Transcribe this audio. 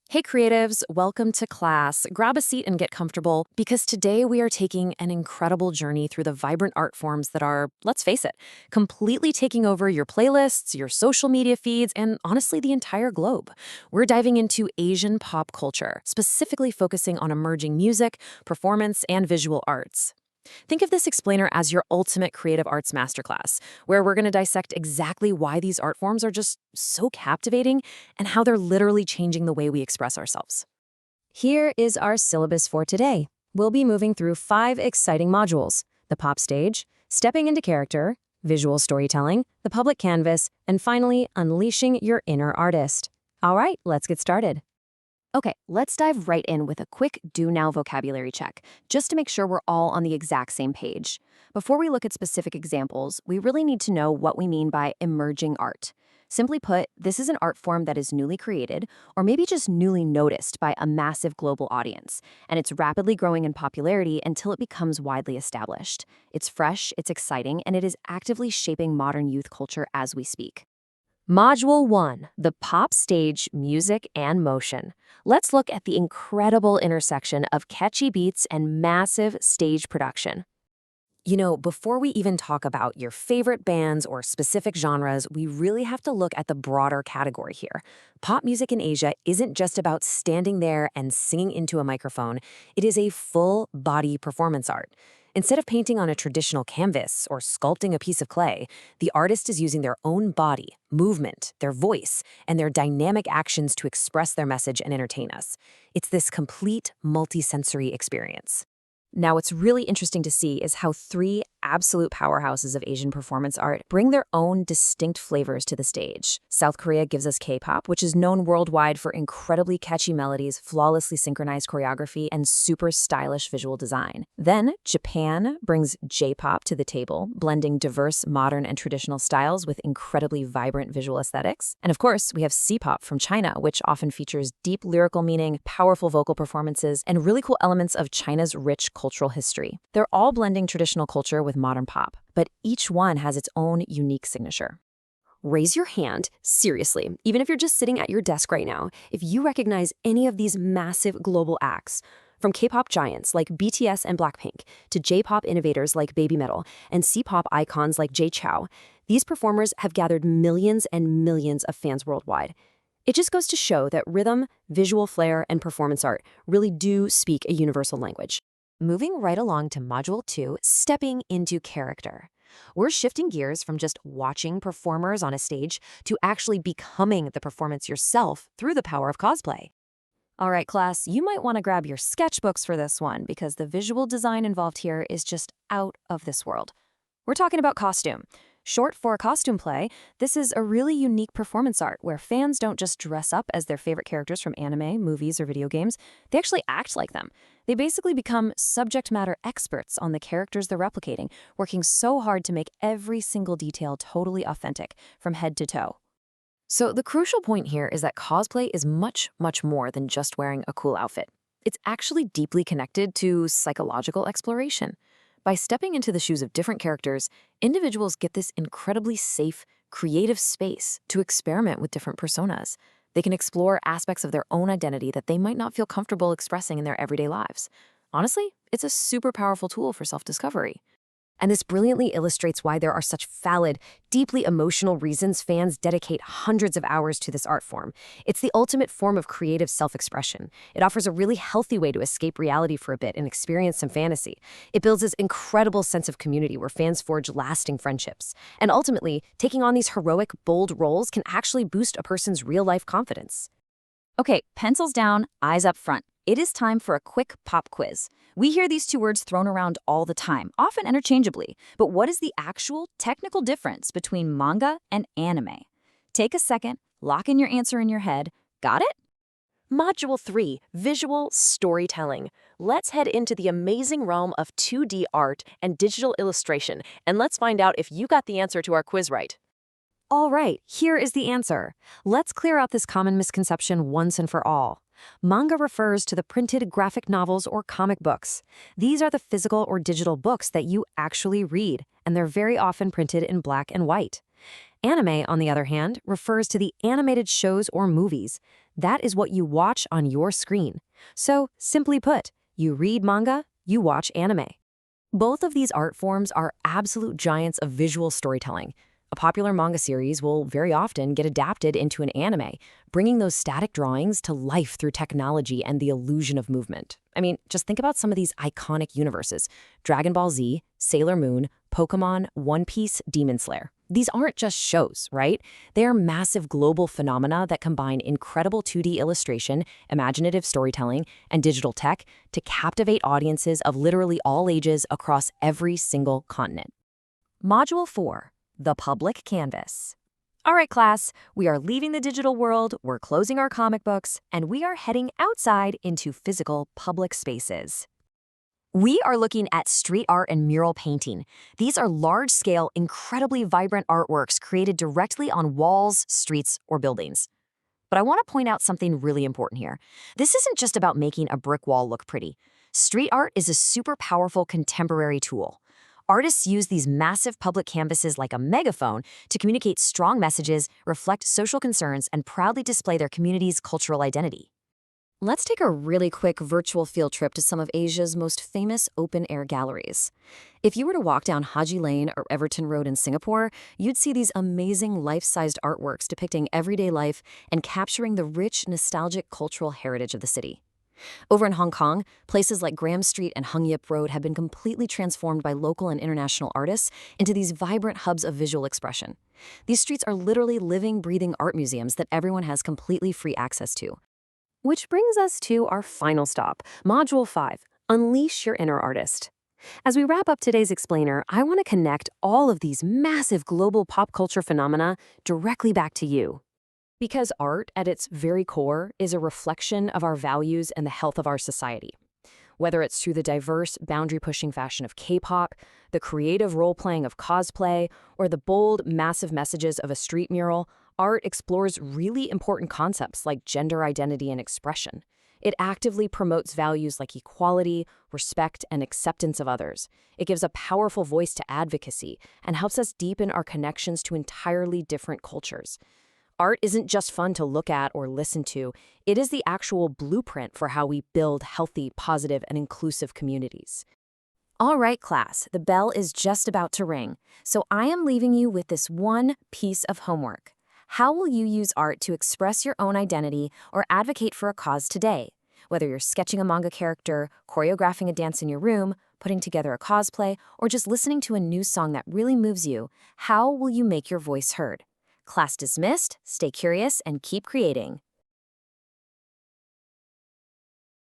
Hey creatives, welcome to class. Grab a seat and get comfortable because today we are taking an incredible journey through the vibrant art forms that are, let's face it, completely taking over your playlists, your social media feeds, and honestly the entire globe. We're diving into Asian pop culture, specifically focusing on emerging music, performance, and visual arts. Think of this explainer as your ultimate creative arts masterclass, where we're going to dissect exactly why these art forms are just so captivating and how they're literally changing the way we express ourselves. Here is our syllabus for today. We'll be moving through 5 exciting modules: the pop stage, stepping into character, visual storytelling, the public canvas, and finally, unleashing your inner artist. All right, let's get started. Okay, let's dive right in with a quick do now vocabulary check, just to make sure we're all on the exact same page. Before we look at specific examples, we really need to know what we mean by emerging art. Simply put, this is an art form that is newly created, or maybe just newly noticed by a massive global audience, and it's rapidly growing in popularity until it becomes widely established. It's fresh, it's exciting, and it is actively shaping modern youth culture as we speak. Module 1, the pop stage, music, and motion. Let's look at the incredible intersection of catchy beats and massive stage production. Before we even talk about your favorite bands or specific genres, we really have to look at the broader category here. Pop music in Asia isn't just about standing there and singing into a microphone. It is a full-body performance art. Instead of painting on a traditional canvas or sculpting a piece of clay, the artist is using their own body, movement, their voice, and their dynamic actions to express their message and entertain us. It's this complete multisensory experience. Now, what's really interesting to see is how 3 absolute powerhouses of Asian performance art bring their own distinct flavors to the stage. South Korea gives us K-pop, which is known worldwide for incredibly catchy melodies, flawlessly synchronized choreography, and super stylish visual design. Then, Japan brings J-pop to the table, blending diverse modern and traditional styles with incredibly vibrant visual aesthetics. And of course, we have C-pop from China, which often features deep lyrical meaning, powerful vocal performances, and really cool elements of China's rich cultural history. They're all blending traditional culture with modern pop, but each one has its own unique signature. Raise your hand, seriously, even if you're just sitting at your desk right now, if you recognize any of these massive global acts. From K-pop giants like BTS and Blackpink to J-pop innovators like Baby Metal and C-pop icons like Jay Chou, these performers have gathered millions and millions of fans worldwide. It just goes to show that rhythm, visual flair, and performance art really do speak a universal language. Moving right along to Module 2, stepping into character. We're shifting gears from just watching performers on a stage to actually becoming the performance yourself through the power of cosplay. All right, class, you might want to grab your sketchbooks for this one because the visual design involved here is just out of this world. We're talking about costume. Short for costume play, this is a really unique performance art where fans don't just dress up as their favorite characters from anime, movies, or video games. They actually act like them. They basically become subject matter experts on the characters they're replicating, working so hard to make every single detail totally authentic, from head to toe. So the crucial point here is that cosplay is much, much more than just wearing a cool outfit. It's actually deeply connected to psychological exploration. By stepping into the shoes of different characters, individuals get this incredibly safe, creative space to experiment with different personas. They can explore aspects of their own identity that they might not feel comfortable expressing in their everyday lives. Honestly, it's a super powerful tool for self-discovery. And this brilliantly illustrates why there are such valid, deeply emotional reasons fans dedicate hundreds of hours to this art form. It's the ultimate form of creative self-expression. It offers a really healthy way to escape reality for a bit and experience some fantasy. It builds this incredible sense of community where fans forge lasting friendships. And ultimately, taking on these heroic, bold roles can actually boost a person's real-life confidence. Okay, pencils down, eyes up front. It is time for a quick pop quiz. We hear these 2 words thrown around all the time, often interchangeably. But what is the actual technical difference between manga and anime? Take a second, lock in your answer in your head. Got it? Module 3, Visual Storytelling. Let's head into the amazing realm of 2D art and digital illustration, and let's find out if you got the answer to our quiz right. All right, here is the answer. Let's clear out this common misconception once and for all. Manga refers to the printed graphic novels or comic books. These are the physical or digital books that you actually read, and they're very often printed in black and white. Anime, on the other hand, refers to the animated shows or movies. That is what you watch on your screen. So, simply put, you read manga, you watch anime. Both of these art forms are absolute giants of visual storytelling. A popular manga series will very often get adapted into an anime, bringing those static drawings to life through technology and the illusion of movement. I mean, just think about some of these iconic universes: Dragon Ball Z, Sailor Moon, Pokemon, One Piece, Demon Slayer. These aren't just shows, right? They are massive global phenomena that combine incredible 2D illustration, imaginative storytelling, and digital tech to captivate audiences of literally all ages across every single continent. Module 4. The Public Canvas. All right, class, we are leaving the digital world, we're closing our comic books, and we are heading outside into physical public spaces. We are looking at street art and mural painting. These are large-scale, incredibly vibrant artworks created directly on walls, streets, or buildings. But I want to point out something really important here. This isn't just about making a brick wall look pretty. Street art is a super powerful contemporary tool. Artists use these massive public canvases like a megaphone to communicate strong messages, reflect social concerns, and proudly display their community's cultural identity. Let's take a really quick virtual field trip to some of Asia's most famous open-air galleries. If you were to walk down Haji Lane or Everton Road in Singapore, you'd see these amazing life-sized artworks depicting everyday life and capturing the rich, nostalgic cultural heritage of the city. Over in Hong Kong, places like Graham Street and Hung Yip Road have been completely transformed by local and international artists into these vibrant hubs of visual expression. These streets are literally living, breathing art museums that everyone has completely free access to. Which brings us to our final stop, Module 5, Unleash Your Inner Artist. As we wrap up today's explainer, I want to connect all of these massive global pop culture phenomena directly back to you. Because art, at its very core, is a reflection of our values and the health of our society. Whether it's through the diverse, boundary-pushing fashion of K-pop, the creative role-playing of cosplay, or the bold, massive messages of a street mural, art explores really important concepts like gender identity and expression. It actively promotes values like equality, respect, and acceptance of others. It gives a powerful voice to advocacy and helps us deepen our connections to entirely different cultures. Art isn't just fun to look at or listen to, it is the actual blueprint for how we build healthy, positive, and inclusive communities. All right, class, the bell is just about to ring, so I am leaving you with this one piece of homework. How will you use art to express your own identity or advocate for a cause today? Whether you're sketching a manga character, choreographing a dance in your room, putting together a cosplay, or just listening to a new song that really moves you, how will you make your voice heard? Class dismissed, stay curious, and keep creating.